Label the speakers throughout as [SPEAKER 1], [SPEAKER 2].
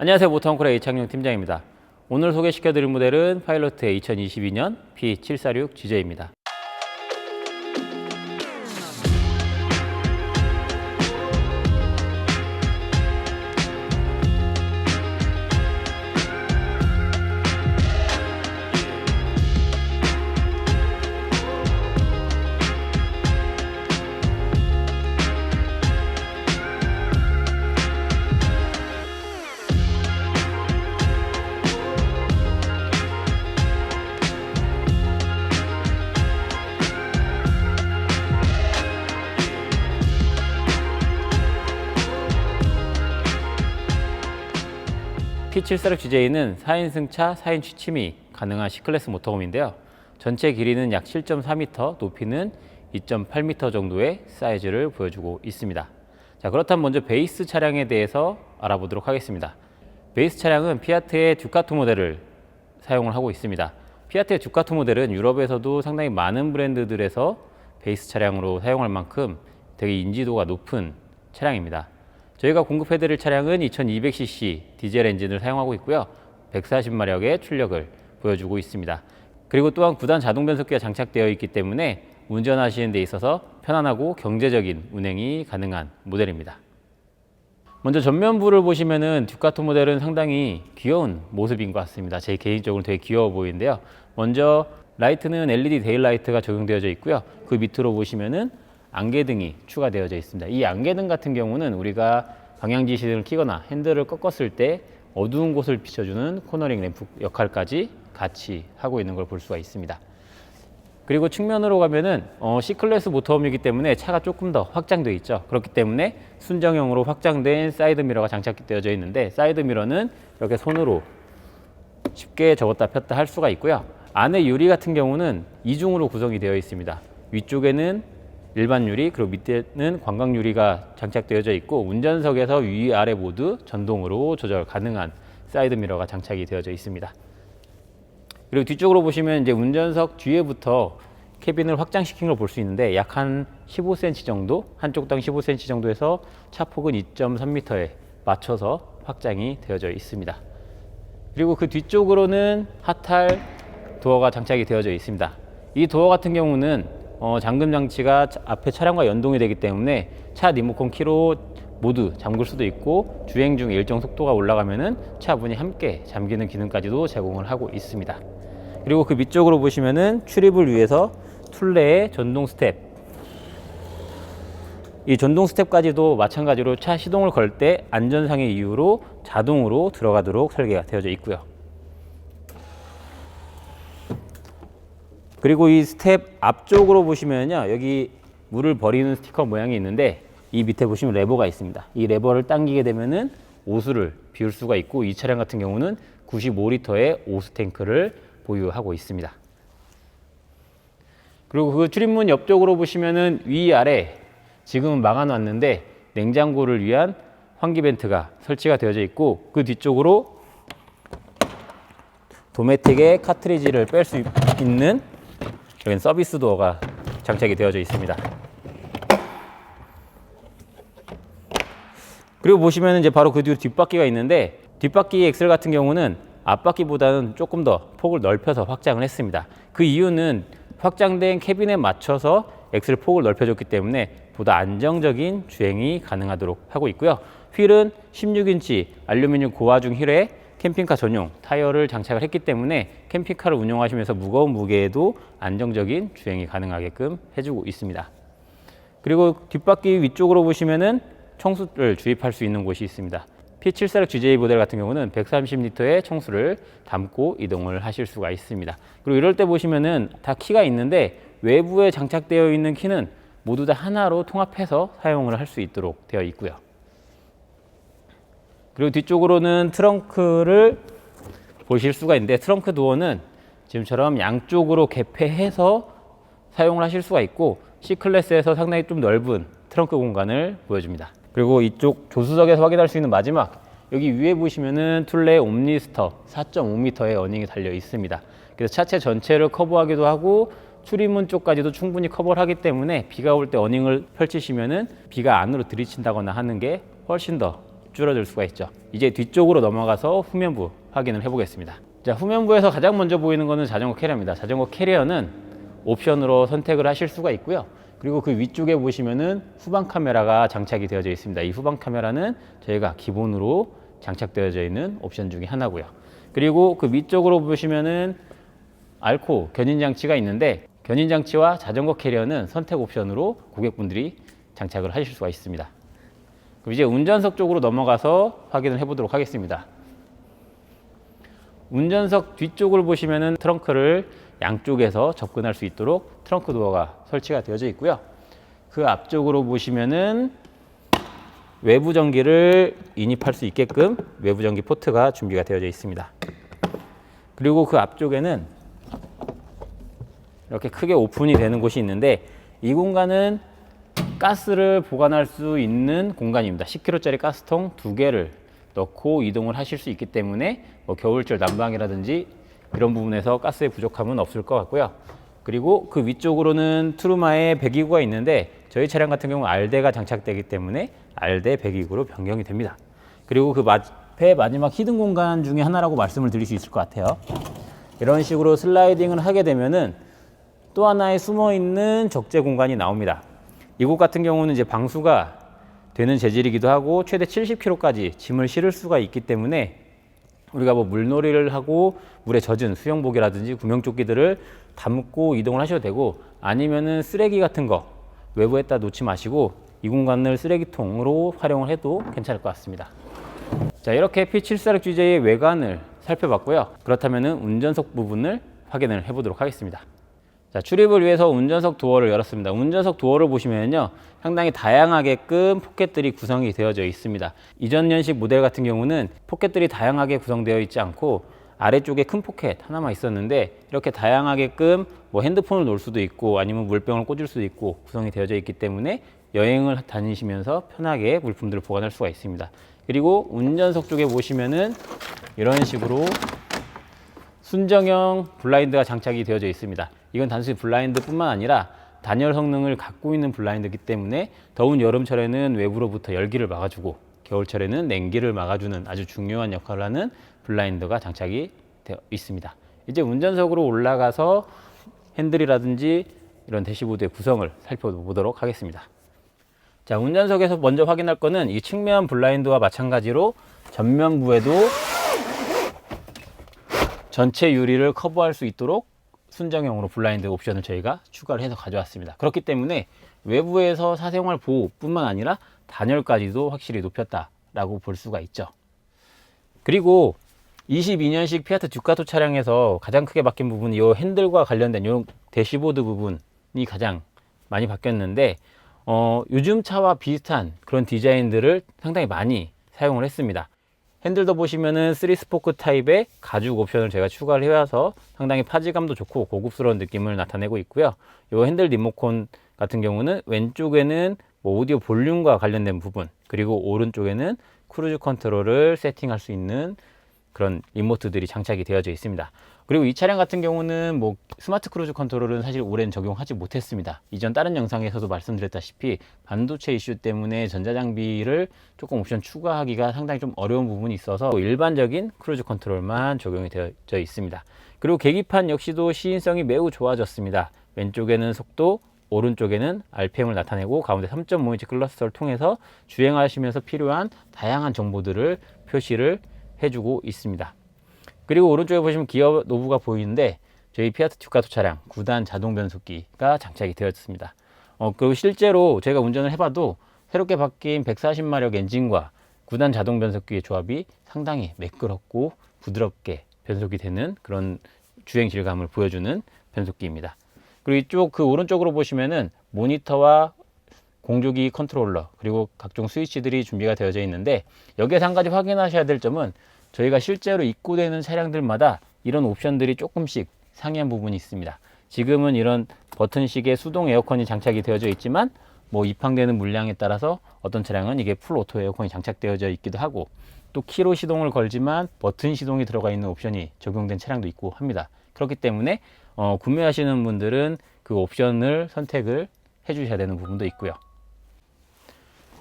[SPEAKER 1] 안녕하세요. 모터원클의 이창용 팀장입니다. 오늘 소개시켜드릴 모델은 파일럿의 2022년 P746 GJ입니다. P746 GJ는 4인승차 4인 취침이 가능한 C클래스 모터홈인데요. 전체 길이는 약 7.4m, 높이는 2.8m 정도의 사이즈를 보여주고 있습니다. 자, 그렇다면 먼저 베이스 차량에 대해서 알아보도록 하겠습니다. 베이스 차량은 피아트의 듀카토 모델을 사용을 하고 있습니다. 피아트의 듀카토 모델은 유럽에서도 상당히 많은 브랜드들에서 베이스 차량으로 사용할 만큼 되게 인지도가 높은 차량입니다. 저희가 공급해드릴 차량은 2200cc 디젤 엔진을 사용하고 있고요. 140마력의 출력을 보여주고 있습니다. 그리고 또한 9단 자동 변속기가 장착되어 있기 때문에 운전하시는 데 있어서 편안하고 경제적인 운행이 가능한 모델입니다. 먼저 전면부를 보시면은 듀카토 모델은 상당히 귀여운 모습인 것 같습니다. 제 개인적으로 되게 귀여워 보이는데요. 먼저 라이트는 LED 데일라이트가 적용되어져 있고요. 그 밑으로 보시면은 안개등이 추가되어져 있습니다. 이 안개등 같은 경우는 우리가 방향지시등을 켜거나 핸들을 꺾었을 때 어두운 곳을 비춰주는 코너링 램프 역할까지 같이 하고 있는 걸 볼 수가 있습니다. 그리고 측면으로 가면은 C클래스 모터홈이기 때문에 차가 조금 더 확장되어 있죠. 그렇기 때문에 순정형으로 확장된 사이드 미러가 장착되어져 있는데, 사이드 미러는 이렇게 손으로 쉽게 접었다 폈다 할 수가 있고요. 안에 유리 같은 경우는 이중으로 구성이 되어 있습니다. 위쪽에는 일반 유리, 그리고 밑에는 관광 유리가 장착되어져 있고, 운전석에서 위아래 모두 전동으로 조절 가능한 사이드 미러가 장착이 되어져 있습니다. 그리고 뒤쪽으로 보시면 이제 운전석 뒤에부터 캐빈을 확장시킨 걸 볼 수 있는데, 약 한 15cm 정도, 한쪽당 15cm 정도에서 차폭은 2.3m에 맞춰서 확장이 되어져 있습니다. 그리고 그 뒤쪽으로는 하탈 도어가 장착이 되어져 있습니다. 이 도어 같은 경우는 잠금 장치가 앞에 차량과 연동이 되기 때문에 차 리모컨 키로 모두 잠글 수도 있고, 주행 중에 일정 속도가 올라가면은 차 문이 함께 잠기는 기능까지도 제공을 하고 있습니다. 그리고 그 밑쪽으로 보시면은 출입을 위해서 툴레의 전동 스텝, 이 전동 스텝까지도 마찬가지로 차 시동을 걸 때 안전상의 이유로 자동으로 들어가도록 설계가 되어져 있고요. 그리고 이 스텝 앞쪽으로 보시면요, 여기 물을 버리는 스티커 모양이 있는데, 이 밑에 보시면 레버가 있습니다. 이 레버를 당기게 되면은 오수를 비울 수가 있고, 이 차량 같은 경우는 95리터의 오수 탱크를 보유하고 있습니다. 그리고 그 출입문 옆쪽으로 보시면은 위아래 지금은 막아놨는데 냉장고를 위한 환기 벤트가 설치가 되어져 있고, 그 뒤쪽으로 도메틱의 카트리지를 뺄 수 있는 여기는 서비스 도어가 장착이 되어져 있습니다. 그리고 보시면 이제 바로 그 뒤로 뒷바퀴가 있는데, 뒷바퀴 엑셀 같은 경우는 앞바퀴보다는 조금 더 폭을 넓혀서 확장을 했습니다. 그 이유는 확장된 캐빈에 맞춰서 엑셀 폭을 넓혀줬기 때문에 보다 안정적인 주행이 가능하도록 하고 있고요. 휠은 16인치 알루미늄 고화중 휠에 캠핑카 전용 타이어를 장착을 했기 때문에 캠핑카를 운영하시면서 무거운 무게에도 안정적인 주행이 가능하게끔 해주고 있습니다. 그리고 뒷바퀴 위쪽으로 보시면은 청수를 주입할 수 있는 곳이 있습니다. P746 GJ 모델 같은 경우는 130리터의 청수를 담고 이동을 하실 수가 있습니다. 그리고 이럴 때 보시면은 다 키가 있는데, 외부에 장착되어 있는 키는 모두 다 하나로 통합해서 사용을 할 수 있도록 되어 있고요. 그리고 뒤쪽으로는 트렁크를 보실 수가 있는데, 트렁크 도어는 지금처럼 양쪽으로 개폐해서 사용을 하실 수가 있고, C클래스에서 상당히 좀 넓은 트렁크 공간을 보여줍니다. 그리고 이쪽 조수석에서 확인할 수 있는 마지막, 여기 위에 보시면은 툴레 옴니스터 4.5m의 어닝이 달려 있습니다. 그래서 차체 전체를 커버하기도 하고 출입문 쪽까지도 충분히 커버를 하기 때문에 비가 올 때 어닝을 펼치시면은 비가 안으로 들이친다거나 하는 게 훨씬 더 줄어들 수가 있죠. 이제 뒤쪽으로 넘어가서 후면부 확인을 해보겠습니다. 자, 후면부에서 가장 먼저 보이는 것은 자전거 캐리어입니다. 자전거 캐리어는 옵션으로 선택을 하실 수가 있고요. 그리고 그 위쪽에 보시면은 후방 카메라가 장착이 되어져 있습니다. 이 후방 카메라는 저희가 기본으로 장착되어져 있는 옵션 중에 하나고요. 그리고 그 밑쪽으로 보시면은 알코 견인 장치가 있는데, 견인 장치와 자전거 캐리어는 선택 옵션으로 고객분들이 장착을 하실 수가 있습니다. 그럼 이제 운전석 쪽으로 넘어가서 확인을 해보도록 하겠습니다. 운전석 뒤쪽을 보시면은 트렁크를 양쪽에서 접근할 수 있도록 트렁크 도어가 설치가 되어져 있고요. 그 앞쪽으로 보시면은 외부 전기를 인입할 수 있게끔 외부 전기 포트가 준비가 되어져 있습니다. 그리고 그 앞쪽에는 이렇게 크게 오픈이 되는 곳이 있는데, 이 공간은 가스를 보관할 수 있는 공간입니다. 10kg짜리 가스통 2개를 넣고 이동을 하실 수 있기 때문에 뭐 겨울철 난방이라든지 이런 부분에서 가스의 부족함은 없을 것 같고요. 그리고 그 위쪽으로는 트루마의 배기구가 있는데, 저희 차량 같은 경우 R대가 장착되기 때문에 R대 배기구로 변경이 됩니다. 그리고 그 앞에 마지막 히든 공간 중에 하나라고 말씀을 드릴 수 있을 것 같아요. 이런 식으로 슬라이딩을 하게 되면은 또 하나의 숨어 있는 적재 공간이 나옵니다. 이곳 같은 경우는 이제 방수가 되는 재질이기도 하고 최대 70kg까지 짐을 실을 수가 있기 때문에 우리가 뭐 물놀이를 하고 물에 젖은 수영복이라든지 구명조끼들을 담고 이동을 하셔도 되고, 아니면은 쓰레기 같은 거 외부에다 놓지 마시고 이 공간을 쓰레기통으로 활용을 해도 괜찮을 것 같습니다. 자, 이렇게 P746GJ의 외관을 살펴봤고요. 그렇다면은 운전석 부분을 확인을 해보도록 하겠습니다. 자, 출입을 위해서 운전석 도어를 열었습니다. 운전석 도어를 보시면요, 상당히 다양하게끔 포켓들이 구성이 되어져 있습니다. 이전 연식 모델 같은 경우는 포켓들이 다양하게 구성되어 있지 않고 아래쪽에 큰 포켓 하나만 있었는데, 이렇게 다양하게끔 뭐 핸드폰을 놓을 수도 있고 아니면 물병을 꽂을 수도 있고 구성이 되어져 있기 때문에 여행을 다니시면서 편하게 물품들을 보관할 수가 있습니다. 그리고 운전석 쪽에 보시면은 이런 식으로 순정형 블라인드가 장착이 되어져 있습니다. 이건 단순히 블라인드 뿐만 아니라 단열 성능을 갖고 있는 블라인드이기 때문에 더운 여름철에는 외부로부터 열기를 막아주고 겨울철에는 냉기를 막아주는 아주 중요한 역할을 하는 블라인드가 장착이 되어 있습니다. 이제 운전석으로 올라가서 핸들이라든지 이런 대시보드의 구성을 살펴보도록 하겠습니다. 자, 운전석에서 먼저 확인할 거는 이 측면 블라인드와 마찬가지로 전면부에도 전체 유리를 커버할 수 있도록 순정형으로 블라인드 옵션을 저희가 추가를 해서 가져왔습니다. 그렇기 때문에 외부에서 사생활 보호뿐만 아니라 단열까지도 확실히 높였다라고 볼 수가 있죠. 그리고 22년식 피아트 듀카토 차량에서 가장 크게 바뀐 부분이 이 핸들과 관련된 이 대시보드 부분이 가장 많이 바뀌었는데, 요즘 차와 비슷한 그런 디자인들을 상당히 많이 사용을 했습니다. 핸들도 보시면은 3스포크 타입의 가죽 옵션을 제가 추가를 해와서 상당히 파지감도 좋고 고급스러운 느낌을 나타내고 있고요. 이 핸들 리모컨 같은 경우는 왼쪽에는 뭐 오디오 볼륨과 관련된 부분, 그리고 오른쪽에는 크루즈 컨트롤을 세팅할 수 있는 그런 리모트들이 장착이 되어져 있습니다. 그리고 이 차량 같은 경우는 뭐 스마트 크루즈 컨트롤은 사실 오랜 적용하지 못했습니다. 이전 다른 영상에서도 말씀드렸다시피 반도체 이슈 때문에 전자장비를 조금 옵션 추가하기가 상당히 좀 어려운 부분이 있어서 일반적인 크루즈 컨트롤만 적용이 되어져 있습니다. 그리고 계기판 역시도 시인성이 매우 좋아졌습니다. 왼쪽에는 속도, 오른쪽에는 RPM을 나타내고 가운데 3.5인치 클러스터를 통해서 주행하시면서 필요한 다양한 정보들을 표시를 해주고 있습니다. 그리고 오른쪽에 보시면 기어 노브가 보이는데 저희 피아트 듀카토 차량 9단 자동 변속기가 장착이 되었습니다. 그리고 실제로 제가 운전을 해봐도 새롭게 바뀐 140마력 엔진과 9단 자동 변속기의 조합이 상당히 매끄럽고 부드럽게 변속이 되는 그런 주행 질감을 보여주는 변속기입니다. 그리고 이쪽 그 오른쪽으로 보시면은 모니터와 공조기 컨트롤러 그리고 각종 스위치들이 준비가 되어져 있는데, 여기에서 한 가지 확인하셔야 될 점은 저희가 실제로 입고되는 차량들마다 이런 옵션들이 조금씩 상이한 부분이 있습니다. 지금은 이런 버튼식의 수동 에어컨이 장착이 되어져 있지만 뭐 입항되는 물량에 따라서 어떤 차량은 이게 풀 오토 에어컨이 장착되어져 있기도 하고, 또 키로 시동을 걸지만 버튼 시동이 들어가 있는 옵션이 적용된 차량도 있고 합니다. 그렇기 때문에 구매하시는 분들은 그 옵션을 선택을 해 주셔야 되는 부분도 있고요.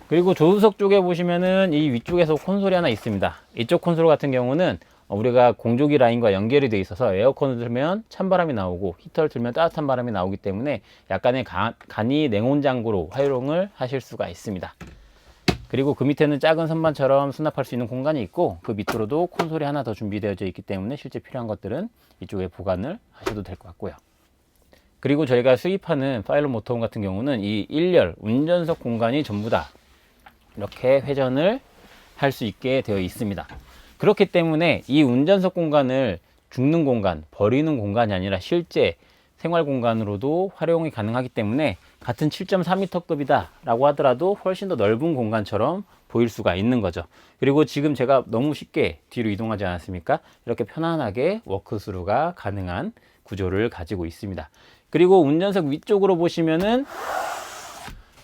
[SPEAKER 1] 그리고 조수석 쪽에 보시면은 이 위쪽에서 콘솔이 하나 있습니다. 이쪽 콘솔 같은 경우는 우리가 공조기 라인과 연결이 되어 있어서 에어컨을 틀면 찬바람이 나오고 히터를 틀면 따뜻한 바람이 나오기 때문에 약간의 간이 냉온장구로 활용을 하실 수가 있습니다. 그리고 그 밑에는 작은 선반처럼 수납할 수 있는 공간이 있고, 그 밑으로도 콘솔이 하나 더 준비되어져 있기 때문에 실제 필요한 것들은 이쪽에 보관을 하셔도 될 것 같고요. 그리고 저희가 수입하는 파일럿 모터홈 같은 경우는 이 1열 운전석 공간이 전부 다 이렇게 회전을 할 수 있게 되어 있습니다. 그렇기 때문에 이 운전석 공간을 죽는 공간, 버리는 공간이 아니라 실제 생활 공간으로도 활용이 가능하기 때문에 같은 7.4m급이다 라고 하더라도 훨씬 더 넓은 공간처럼 보일 수가 있는 거죠. 그리고 지금 제가 너무 쉽게 뒤로 이동하지 않았습니까? 이렇게 편안하게 워크스루가 가능한 구조를 가지고 있습니다. 그리고 운전석 위쪽으로 보시면은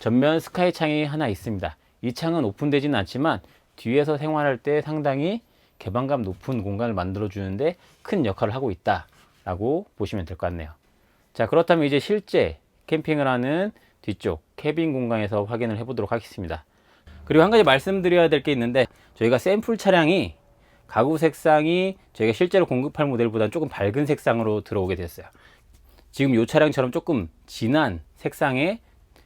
[SPEAKER 1] 전면 스카이 창이 하나 있습니다. 이 창은 오픈되지는 않지만 뒤에서 생활할 때 상당히 개방감 높은 공간을 만들어 주는데 큰 역할을 하고 있다 라고 보시면 될 것 같네요. 자, 그렇다면 이제 실제 캠핑을 하는 뒤쪽 캐빈 공간에서 확인을 해 보도록 하겠습니다. 그리고 한 가지 말씀드려야 될 게 있는데, 저희가 샘플 차량이 가구 색상이 저희가 실제로 공급할 모델보다는 조금 밝은 색상으로 들어오게 됐어요. 지금 이 차량처럼 조금 진한 색상의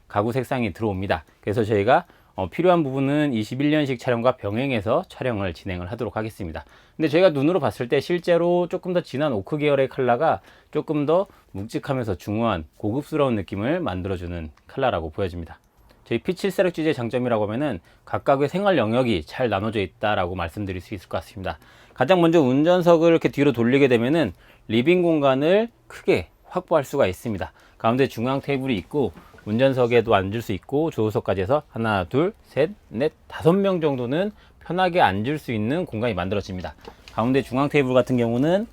[SPEAKER 1] 가구 색상이 들어옵니다. 그래서 저희가 필요한 부분은 21년식 차량과 병행해서 촬영을 진행을 하도록 하겠습니다. 근데 저희가 눈으로 봤을 때 실제로 조금 더 진한 오크 계열의 컬러가 조금 더 묵직하면서 중후한 고급스러운 느낌을 만들어주는 컬러라고 보여집니다. 저희 P7 셀렉G의 장점이라고 하면은 각각의 생활 영역이 잘 나눠져 있다라고 말씀드릴 수 있을 것 같습니다. 가장 먼저 운전석을 이렇게 뒤로 돌리게 되면은 리빙 공간을 크게 확보할 수가 있습니다. 가운데 중앙 테이블이 있고 운전석에도 앉을 수 있고 조수석까지 해서 하나, 둘, 셋, 넷, 5명 정도는 편하게 앉을 수 있는 공간이 만들어집니다. 가운데 중앙 테이블 같은 경우는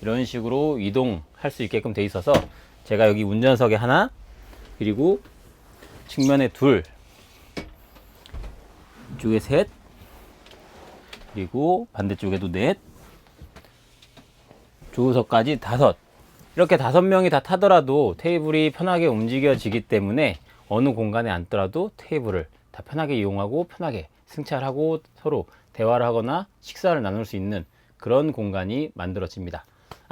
[SPEAKER 1] 이런 식으로 이동할 수 있게끔 되어 있어서 제가 여기 운전석에 하나, 그리고 측면에 둘, 이쪽에 셋, 그리고 반대쪽에도 넷, 조수석까지 5, 이렇게 5명이 다 타더라도 테이블이 편하게 움직여지기 때문에 어느 공간에 앉더라도 테이블을 다 편하게 이용하고 편하게 승차를 하고 서로 대화를 하거나 식사를 나눌 수 있는 그런 공간이 만들어집니다.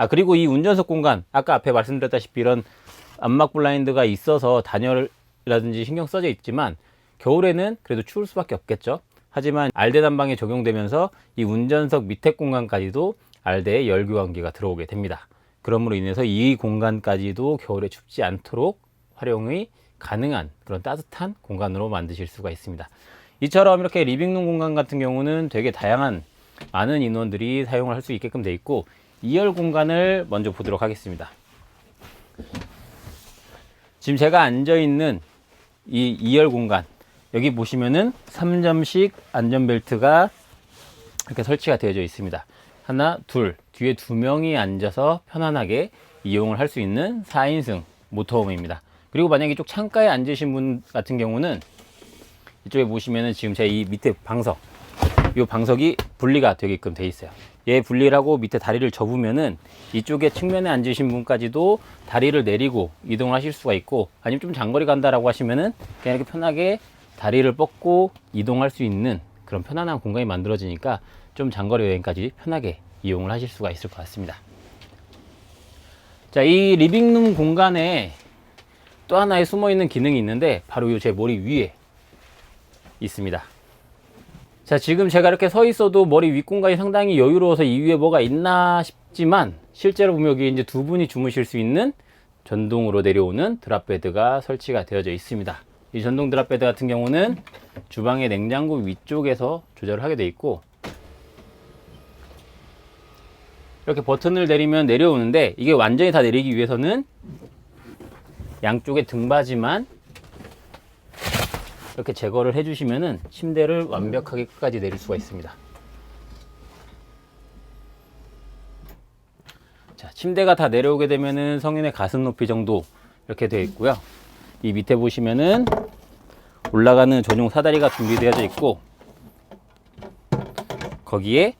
[SPEAKER 1] 그리고 이 운전석 공간, 아까 앞에 말씀드렸다시피 이런 암막 블라인드가 있어서 단열이라든지 신경 써져 있지만 겨울에는 그래도 추울 수밖에 없겠죠. 하지만 알대 난방이 적용되면서 이 운전석 밑에 공간까지도 알대의 열 교환기가 들어오게 됩니다. 그러므로 인해서 이 공간까지도 겨울에 춥지 않도록 활용이 가능한 그런 따뜻한 공간으로 만드실 수가 있습니다. 이처럼 이렇게 리빙룸 공간 같은 경우는 되게 다양한 많은 인원들이 사용을 할 수 있게끔 되어 있고, 2열 공간을 먼저 보도록 하겠습니다. 지금 제가 앉아 있는 이 2열 공간, 여기 보시면은 3점식 안전벨트가 이렇게 설치가 되어져 있습니다. 하나, 둘, 뒤에 2명이 앉아서 편안하게 이용을 할 수 있는 4인승 모터홈입니다. 그리고 만약에 이쪽 창가에 앉으신 분 같은 경우는 이쪽에 보시면은 지금 제 이 밑에 방석, 이 방석이 분리가 되게끔 돼 있어요. 얘 분리를 하고 밑에 다리를 접으면은 이쪽에 측면에 앉으신 분까지도 다리를 내리고 이동을 하실 수가 있고, 아니면 좀 장거리 간다라고 하시면은 그냥 이렇게 편하게 다리를 뻗고 이동할 수 있는 그런 편안한 공간이 만들어지니까 좀 장거리 여행까지 편하게 이용을 하실 수가 있을 것 같습니다. 자, 이 리빙룸 공간에 또 하나의 숨어있는 기능이 있는데 바로 제 머리 위에 있습니다. 자, 지금 제가 이렇게 서 있어도 머리 윗 공간이 상당히 여유로워서 이 위에 뭐가 있나 싶지만 실제로 보면 여기 이제 2분이 주무실 수 있는 전동으로 내려오는 드랍베드가 설치가 되어져 있습니다. 이 전동 드랍베드 같은 경우는 주방의 냉장고 위쪽에서 조절을 하게 되어 있고, 이렇게 버튼을 내리면 내려오는데, 이게 완전히 다 내리기 위해서는 양쪽에 등받이만 이렇게 제거를 해주시면은 침대를 완벽하게 끝까지 내릴 수가 있습니다. 자, 침대가 다 내려오게 되면은 성인의 가슴 높이 정도 이렇게 되어 있고요. 이 밑에 보시면은 올라가는 전용 사다리가 준비되어져 있고, 거기에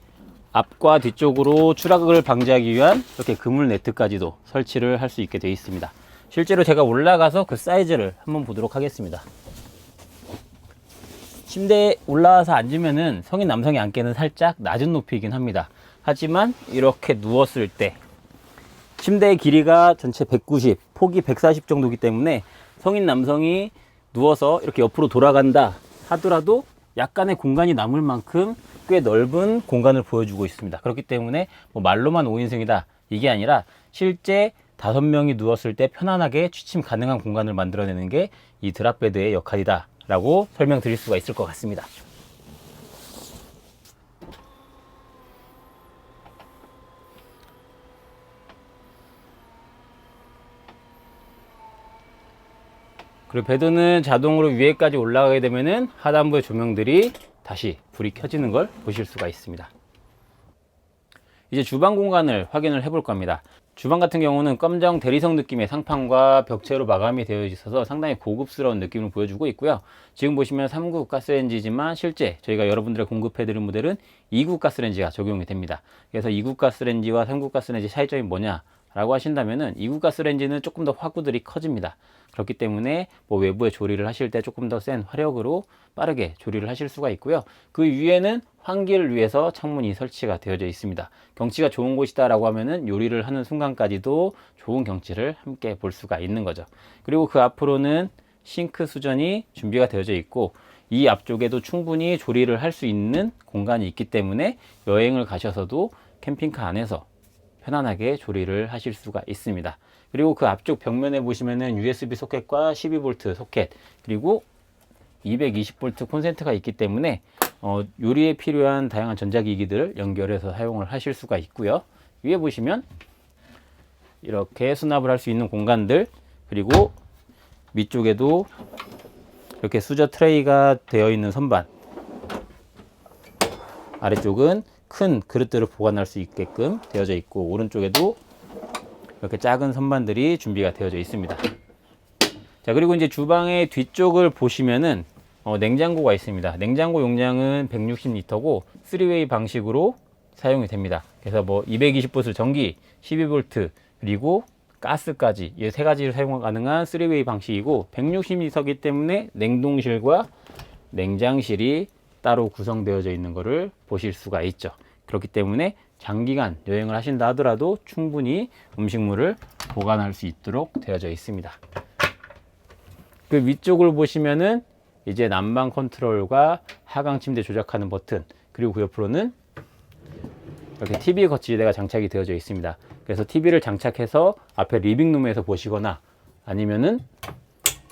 [SPEAKER 1] 앞과 뒤쪽으로 추락을 방지하기 위한 이렇게 그물 네트까지도 설치를 할 수 있게 되어 있습니다. 실제로 제가 올라가서 그 사이즈를 한번 보도록 하겠습니다. 침대에 올라와서 앉으면은 성인 남성이 앉기에는 살짝 낮은 높이이긴 합니다. 하지만 이렇게 누웠을 때 침대의 길이가 전체 190, 폭이 140 정도이기 때문에 성인 남성이 누워서 이렇게 옆으로 돌아간다 하더라도 약간의 공간이 남을 만큼 꽤 넓은 공간을 보여주고 있습니다. 그렇기 때문에 뭐 말로만 5인승이다 이게 아니라 실제 5명이 누웠을 때 편안하게 취침 가능한 공간을 만들어내는 게 이 드랍베드의 역할이다 라고 설명드릴 수가 있을 것 같습니다. 그리고 베드는 자동으로 위에까지 올라가게 되면은 하단부의 조명들이 다시 불이 켜지는 걸 보실 수가 있습니다. 이제 주방 공간을 확인을 해볼 겁니다. 주방 같은 경우는 검정 대리석 느낌의 상판과 벽체로 마감이 되어 있어서 상당히 고급스러운 느낌을 보여주고 있고요. 지금 보시면 3구 가스레인지지만 실제 저희가 여러분들의 공급해드린 모델은 2구 가스레인지가 적용이 됩니다. 그래서 2구 가스레인지와 3구 가스레인지 차이점이 뭐냐 라고 하신다면은 2구 가스레인지는 조금 더 화구들이 커집니다. 그렇기 때문에 뭐 외부에 조리를 하실 때 조금 더 센 화력으로 빠르게 조리를 하실 수가 있고요. 그 위에는 환기를 위해서 창문이 설치가 되어져 있습니다. 경치가 좋은 곳이다 라고 하면은 요리를 하는 순간까지도 좋은 경치를 함께 볼 수가 있는 거죠. 그리고 그 앞으로는 싱크 수전이 준비가 되어져 있고 이 앞쪽에도 충분히 조리를 할 수 있는 공간이 있기 때문에 여행을 가셔서도 캠핑카 안에서 편안하게 조리를 하실 수가 있습니다. 그리고 그 앞쪽 벽면에 보시면은 USB 소켓과 12V 소켓 그리고 220V 콘센트가 있기 때문에 요리에 필요한 다양한 전자기기들을 연결해서 사용을 하실 수가 있고요. 위에 보시면 이렇게 수납을 할 수 있는 공간들 그리고 위쪽에도 이렇게 수저 트레이가 되어 있는 선반 아래쪽은 큰 그릇들을 보관할 수 있게끔 되어져 있고 오른쪽에도 이렇게 작은 선반들이 준비가 되어져 있습니다. 자, 그리고 이제 주방의 뒤쪽을 보시면은 냉장고가 있습니다. 냉장고 용량은 160L고 3웨이 방식으로 사용이 됩니다. 그래서 뭐 220V 전기, 12V 그리고 가스까지 이 세 가지를 사용 가능한 3웨이 방식이고 160L이기 때문에 냉동실과 냉장실이 따로 구성되어져 있는 것을 보실 수가 있죠. 그렇기 때문에 장기간 여행을 하신다 하더라도 충분히 음식물을 보관할 수 있도록 되어져 있습니다. 그 위쪽을 보시면은 이제 난방 컨트롤과 하강 침대 조작하는 버튼 그리고 그 옆으로는 이렇게 TV 거치대가 장착이 되어져 있습니다. 그래서 TV를 장착해서 앞에 리빙룸에서 보시거나 아니면은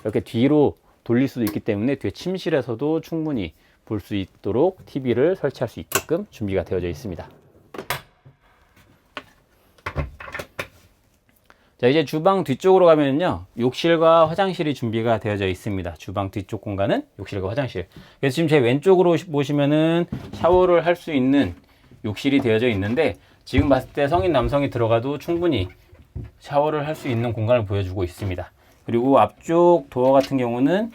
[SPEAKER 1] 이렇게 뒤로 돌릴 수도 있기 때문에 뒤에 침실에서도 충분히 볼 수 있도록 TV를 설치할 수 있게끔 준비가 되어져 있습니다. 자, 이제 주방 뒤쪽으로 가면요 욕실과 화장실이 준비가 되어져 있습니다. 주방 뒤쪽 공간은 욕실과 화장실. 그래서 지금 제 왼쪽으로 보시면은 샤워를 할 수 있는 욕실이 되어져 있는데 지금 봤을 때 성인 남성이 들어가도 충분히 샤워를 할 수 있는 공간을 보여주고 있습니다. 그리고 앞쪽 도어 같은 경우는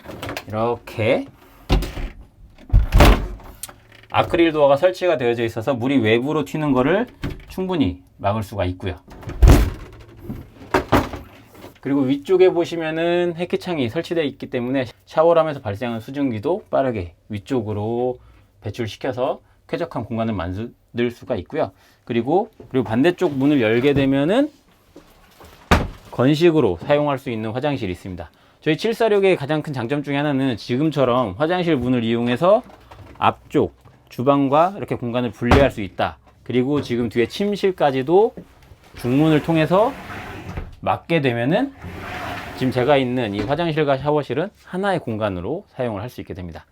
[SPEAKER 1] 이렇게 아크릴 도어가 설치가 되어져 있어서 물이 외부로 튀는 거를 충분히 막을 수가 있고요. 그리고 위쪽에 보시면은 해키창이 설치되어 있기 때문에 샤워를 하면서 발생하는 수증기도 빠르게 위쪽으로 배출시켜서 쾌적한 공간을 만들 수가 있고요. 그리고 반대쪽 문을 열게 되면은 건식으로 사용할 수 있는 화장실이 있습니다. 저희 746의 가장 큰 장점 중에 하나는 지금처럼 화장실 문을 이용해서 앞쪽 주방과 이렇게 공간을 분리할 수 있다. 그리고 지금 뒤에 침실까지도 중문을 통해서 막게 되면은 지금 제가 있는 이 화장실과 샤워실은 하나의 공간으로 사용을 할 수 있게 됩니다.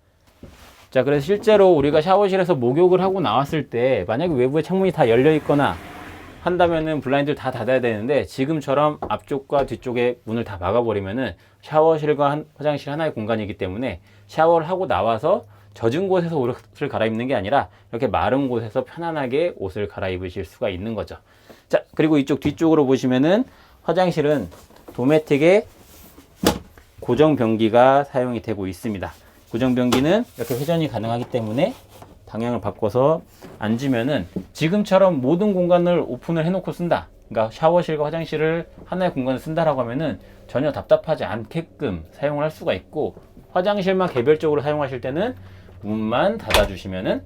[SPEAKER 1] 자, 그래서 실제로 우리가 샤워실에서 목욕을 하고 나왔을 때 만약에 외부에 창문이 다 열려 있거나 한다면은 블라인드를 다 닫아야 되는데 지금처럼 앞쪽과 뒤쪽에 문을 다 막아버리면은 샤워실과 화장실 하나의 공간이기 때문에 샤워를 하고 나와서 젖은 곳에서 옷을 갈아입는 게 아니라 이렇게 마른 곳에서 편안하게 옷을 갈아입으실 수가 있는 거죠. 자, 그리고 이쪽 뒤쪽으로 보시면은 화장실은 도메틱의 고정 변기가 사용이 되고 있습니다. 고정 변기는 이렇게 회전이 가능하기 때문에 방향을 바꿔서 앉으면은 지금처럼 모든 공간을 오픈을 해놓고 쓴다. 그러니까 샤워실과 화장실을 하나의 공간을 쓴다라고 하면은 전혀 답답하지 않게끔 사용을 할 수가 있고 화장실만 개별적으로 사용하실 때는 문만 닫아주시면은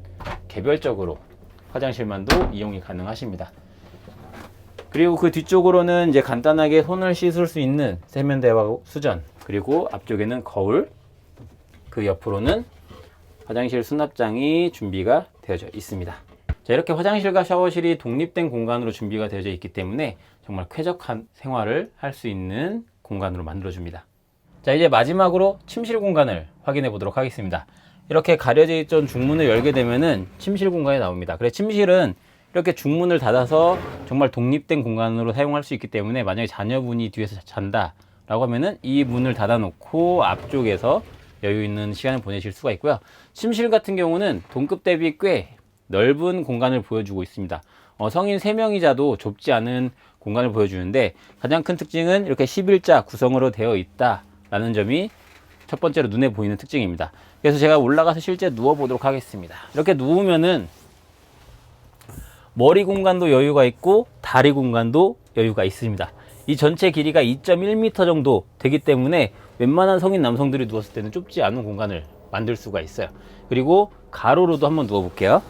[SPEAKER 1] 개별적으로 화장실만도 이용이 가능하십니다. 그리고 그 뒤쪽으로는 이제 간단하게 손을 씻을 수 있는 세면대와 수전, 그리고 앞쪽에는 거울, 그 옆으로는 화장실 수납장이 준비가 되어져 있습니다. 자, 이렇게 화장실과 샤워실이 독립된 공간으로 준비가 되어져 있기 때문에 정말 쾌적한 생활을 할 수 있는 공간으로 만들어 줍니다. 자, 이제 마지막으로 침실 공간을 확인해 보도록 하겠습니다. 이렇게 가려져 있던 중문을 열게 되면은 침실 공간이 나옵니다. 그래서 침실은 이렇게 중문을 닫아서 정말 독립된 공간으로 사용할 수 있기 때문에, 만약에 자녀분이 뒤에서 잔다 라고 하면은 이 문을 닫아 놓고 앞쪽에서 여유 있는 시간을 보내실 수가 있고요. 침실 같은 경우는 동급 대비 꽤 넓은 공간을 보여주고 있습니다. 성인 3명이 자도 좁지 않은 공간을 보여주는데, 가장 큰 특징은 이렇게 11자 구성으로 되어 있다라는 점이 첫 번째로 눈에 보이는 특징입니다. 그래서 제가 올라가서 실제 누워 보도록 하겠습니다. 이렇게 누우면은 머리 공간도 여유가 있고 다리 공간도 여유가 있습니다. 이 전체 길이가 2.1m 정도 되기 때문에 웬만한 성인 남성들이 누웠을 때는 좁지 않은 공간을 만들 수가 있어요. 그리고 가로로도 한번 누워 볼게요.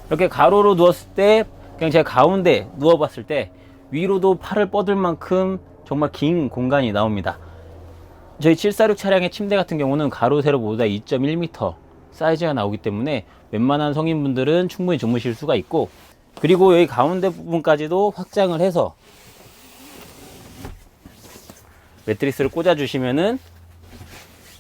[SPEAKER 1] 이렇게 가로로 누웠을 때 그냥 제가 가운데 누워 봤을 때 위로도 팔을 뻗을 만큼 정말 긴 공간이 나옵니다. 저희 746 차량의 침대 같은 경우는 가로 세로 모두 다 2.1m 사이즈가 나오기 때문에 웬만한 성인분들은 충분히 주무실 수가 있고, 그리고 여기 가운데 부분까지도 확장을 해서 매트리스를 꽂아 주시면은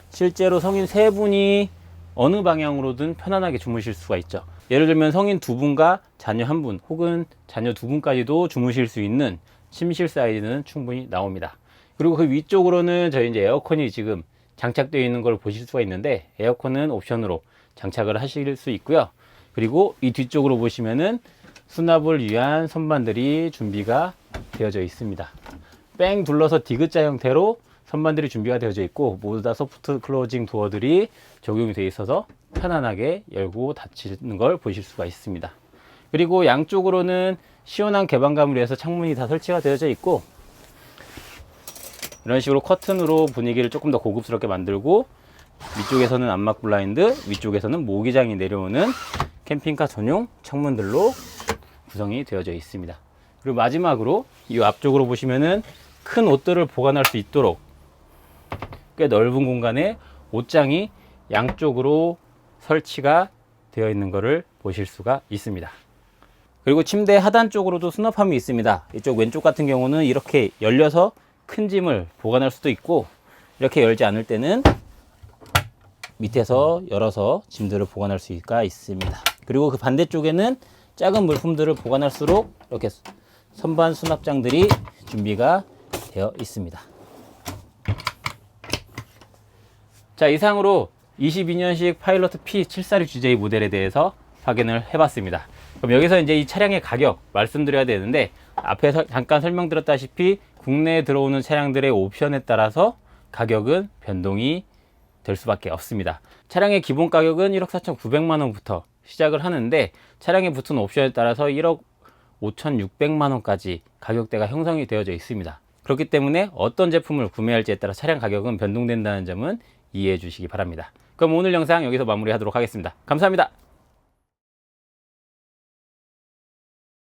[SPEAKER 1] 실제로 성인 3분이 어느 방향으로든 편안하게 주무실 수가 있죠. 예를 들면 성인 2분과 자녀 1분 혹은 자녀 2분까지도 주무실 수 있는 침실 사이즈는 충분히 나옵니다. 그리고 그 위쪽으로는 저희 이제 에어컨이 지금 장착되어 있는 걸 보실 수가 있는데, 에어컨은 옵션으로 장착을 하실 수 있고요. 그리고 이 뒤쪽으로 보시면은 수납을 위한 선반들이 준비가 되어져 있습니다. 뺑 둘러서 디귿자 형태로 선반들이 준비가 되어져 있고, 모두 다 소프트 클로징 도어들이 적용이 되어 있어서 편안하게 열고 닫히는 걸 보실 수가 있습니다. 그리고 양쪽으로는 시원한 개방감을 위해서 창문이 다 설치가 되어져 있고, 이런 식으로 커튼으로 분위기를 조금 더 고급스럽게 만들고, 위쪽에서는 암막 블라인드, 위쪽에서는 모기장이 내려오는 캠핑카 전용 창문들로 구성이 되어져 있습니다. 그리고 마지막으로 이 앞쪽으로 보시면은 큰 옷들을 보관할 수 있도록 꽤 넓은 공간에 옷장이 양쪽으로 설치가 되어 있는 것을 보실 수가 있습니다. 그리고 침대 하단 쪽으로도 수납함이 있습니다. 이쪽 왼쪽 같은 경우는 이렇게 열려서 큰 짐을 보관할 수도 있고, 이렇게 열지 않을 때는 밑에서 열어서 짐들을 보관할 수가 있습니다. 그리고 그 반대쪽에는 작은 물품들을 보관할수록 이렇게 선반 수납장들이 준비가 되어 있습니다. 자, 이상으로 22년식 파일럿 P746GJ 모델에 대해서 확인을 해봤습니다. 그럼 여기서 이제 이 차량의 가격 말씀드려야 되는데, 앞에서 잠깐 설명드렸다시피 국내에 들어오는 차량들의 옵션에 따라서 가격은 변동이 될 수밖에 없습니다. 차량의 기본 가격은 1억 4,900만원부터 시작을 하는데, 차량에 붙은 옵션에 따라서 1억 5,600만원까지 가격대가 형성이 되어져 있습니다. 그렇기 때문에 어떤 제품을 구매할지에 따라 차량 가격은 변동된다는 점은 이해해 주시기 바랍니다. 그럼 오늘 영상 여기서 마무리하도록 하겠습니다. 감사합니다.